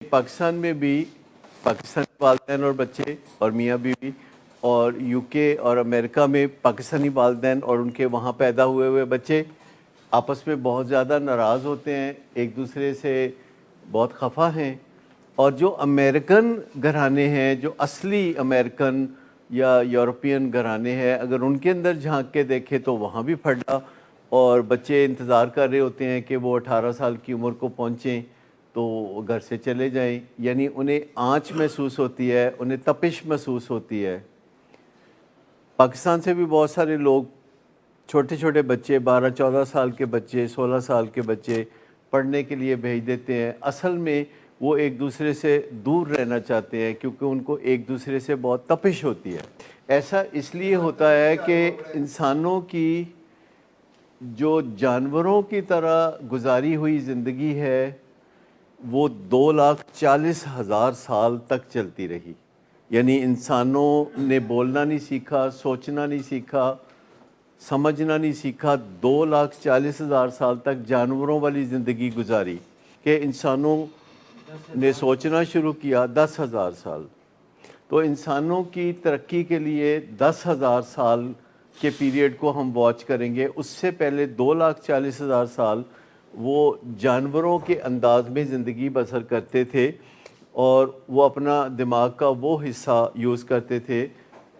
پاکستان میں بھی پاکستانی والدین اور بچے اور میاں بیوی، اور یو کے اور امریکہ میں پاکستانی والدین اور ان کے وہاں پیدا ہوئے بچے آپس میں بہت زیادہ ناراض ہوتے ہیں، ایک دوسرے سے بہت خفا ہیں۔ اور جو امریکن گھرانے ہیں، جو اصلی امریکن یا یورپین گھرانے ہیں، اگر ان کے اندر جھانک کے دیکھیں تو وہاں بھی پھڈا، اور بچے انتظار کر رہے ہوتے ہیں کہ وہ 18 سال کی عمر کو پہنچیں تو وہ گھر سے چلے جائیں، یعنی انہیں آنچ محسوس ہوتی ہے، انہیں تپش محسوس ہوتی ہے۔ پاکستان سے بھی بہت سارے لوگ چھوٹے چھوٹے بچے، 12-14 سال کے بچے، 16 سال کے بچے پڑھنے کے لیے بھیج دیتے ہیں۔ اصل میں وہ ایک دوسرے سے دور رہنا چاہتے ہیں کیونکہ ان کو ایک دوسرے سے بہت تپش ہوتی ہے۔ ایسا اس لیے ہوتا ہے کہ انسانوں کی جو جانوروں کی طرح گزاری ہوئی زندگی ہے وہ 2,40,000 سال تک چلتی رہی، یعنی انسانوں نے بولنا نہیں سیکھا، سوچنا نہیں سیکھا، سمجھنا نہیں سیکھا، 2,40,000 سال تک جانوروں والی زندگی گزاری، کہ انسانوں نے سوچنا شروع کیا 10,000 سال۔ تو انسانوں کی ترقی کے لیے 10,000 سال کے پیریڈ کو ہم واچ کریں گے۔ اس سے پہلے 2,40,000 سال وہ جانوروں کے انداز میں زندگی بسر کرتے تھے، اور وہ اپنا دماغ کا وہ حصہ یوز کرتے تھے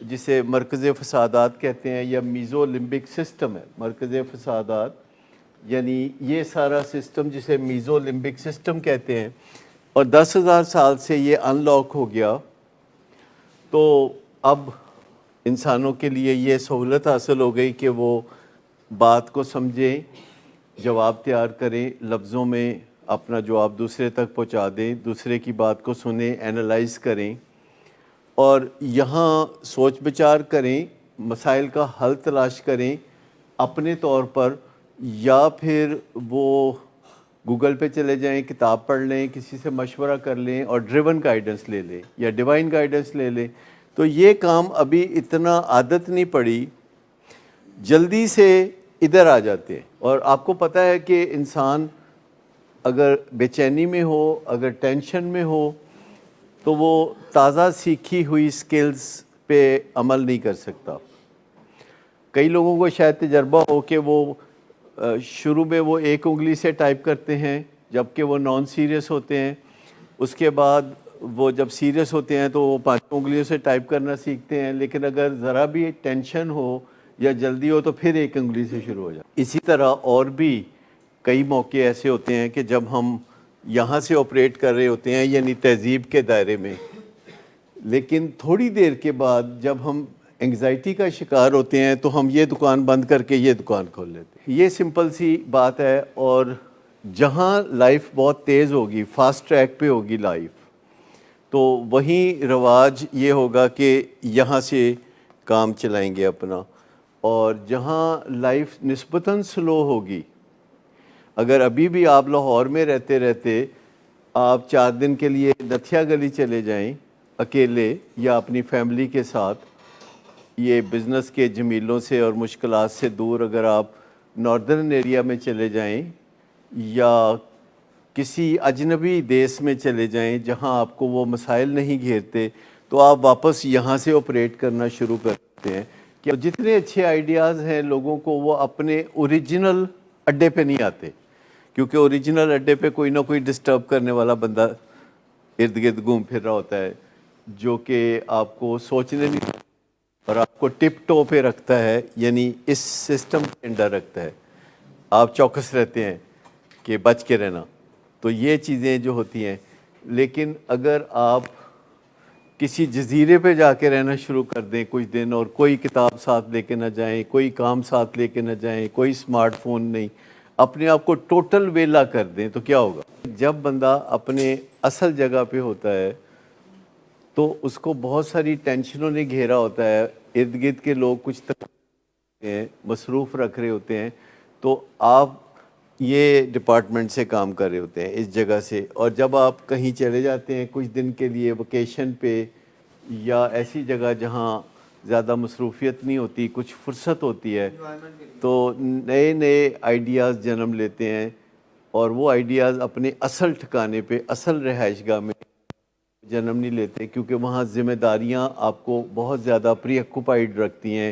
جسے مرکز فسادات کہتے ہیں، یا میزو لمبک سسٹم ہے مرکز فسادات، یعنی یہ سارا سسٹم جسے میزو لمبک سسٹم کہتے ہیں، اور 10,000 سال سے یہ ان لاک ہو گیا۔ تو اب انسانوں کے لیے یہ سہولت حاصل ہو گئی کہ وہ بات کو سمجھیں، جواب تیار کریں، لفظوں میں اپنا جواب دوسرے تک پہنچا دیں، دوسرے کی بات کو سنیں، اینالائز کریں، اور یہاں سوچ بچار کریں، مسائل کا حل تلاش کریں اپنے طور پر، یا پھر وہ گوگل پہ چلے جائیں، کتاب پڑھ لیں، کسی سے مشورہ کر لیں اور ڈریون گائیڈنس لے لیں یا ڈیوائن گائیڈنس لے لیں۔ تو یہ کام ابھی اتنا عادت نہیں پڑی، جلدی سے ادھر آ جاتے ہیں۔ اور آپ کو پتہ ہے کہ انسان اگر بے چینی میں ہو، اگر ٹینشن میں ہو، تو وہ تازہ سیکھی ہوئی سکلز پہ عمل نہیں کر سکتا۔ کئی لوگوں کو شاید تجربہ ہو کہ وہ شروع میں وہ ایک انگلی سے ٹائپ کرتے ہیں جبکہ وہ نان سیریس ہوتے ہیں، اس کے بعد وہ جب سیریس ہوتے ہیں تو وہ 5 انگلیوں سے ٹائپ کرنا سیکھتے ہیں، لیکن اگر ذرا بھی ٹینشن ہو یا جلدی ہو تو پھر ایک انگلی سے شروع ہو جائے۔ اسی طرح اور بھی کئی موقع ایسے ہوتے ہیں کہ جب ہم یہاں سے آپریٹ کر رہے ہوتے ہیں، یعنی تہذیب کے دائرے میں، لیکن تھوڑی دیر کے بعد جب ہم انگزائٹی کا شکار ہوتے ہیں تو ہم یہ دکان بند کر کے یہ دکان کھول لیتے ہیں۔ یہ سمپل سی بات ہے، اور جہاں لائف بہت تیز ہوگی، فاسٹ ٹریک پہ ہوگی لائف، تو وہیں رواج یہ ہوگا کہ یہاں سے کام چلائیں گے اپنا، اور جہاں لائف نسبتاً سلو ہوگی، اگر ابھی بھی آپ لاہور میں رہتے رہتے آپ 4 دن کے لیے نتھیا گلی چلے جائیں اکیلے یا اپنی فیملی کے ساتھ، یہ بزنس کے جمیلوں سے اور مشکلات سے دور اگر آپ ناردرن ایریا میں چلے جائیں یا کسی اجنبی دیس میں چلے جائیں جہاں آپ کو وہ مسائل نہیں گھیرتے، تو آپ واپس یہاں سے آپریٹ کرنا شروع کرتے ہیں کہ جتنے اچھے آئیڈیاز ہیں لوگوں کو وہ اپنے اوریجنل اڈے پہ نہیں آتے، کیونکہ اوریجنل اڈے پہ کوئی نہ کوئی ڈسٹرب کرنے والا بندہ ارد گرد گھوم پھر رہا ہوتا ہے، جو کہ آپ کو سوچنے نہیں اور آپ کو ٹپ ٹو پہ رکھتا ہے، یعنی اس سسٹم کے انڈر رکھتا ہے، آپ چوکس رہتے ہیں کہ بچ کے رہنا۔ تو یہ چیزیں جو ہوتی ہیں، لیکن اگر آپ کسی جزیرے پہ جا کے رہنا شروع کر دیں کچھ دن، اور کوئی کتاب ساتھ لے کے نہ جائیں، کوئی کام ساتھ لے کے نہ جائیں، کوئی اسمارٹ فون نہیں، اپنے آپ کو ٹوٹل ویلا کر دیں، تو کیا ہوگا؟ جب بندہ اپنے اصل جگہ پہ ہوتا ہے تو اس کو بہت ساری ٹینشنوں نے گھیرا ہوتا ہے، ارد گرد کے لوگ کچھ ہیں، مصروف رکھ رہے ہوتے ہیں، تو آپ یہ ڈپارٹمنٹ سے کام کر رہے ہوتے ہیں اس جگہ سے، اور جب آپ کہیں چلے جاتے ہیں کچھ دن کے لیے ویکیشن پہ یا ایسی جگہ جہاں زیادہ مصروفیت نہیں ہوتی، کچھ فرصت ہوتی ہے، تو نئے نئے آئیڈیاز جنم لیتے ہیں، اور وہ آئیڈیاز اپنے اصل ٹھکانے پہ اصل رہائش گاہ میں جنم نہیں لیتے، کیونکہ وہاں ذمہ داریاں آپ کو بہت زیادہ پری آکوپائڈ رکھتی ہیں،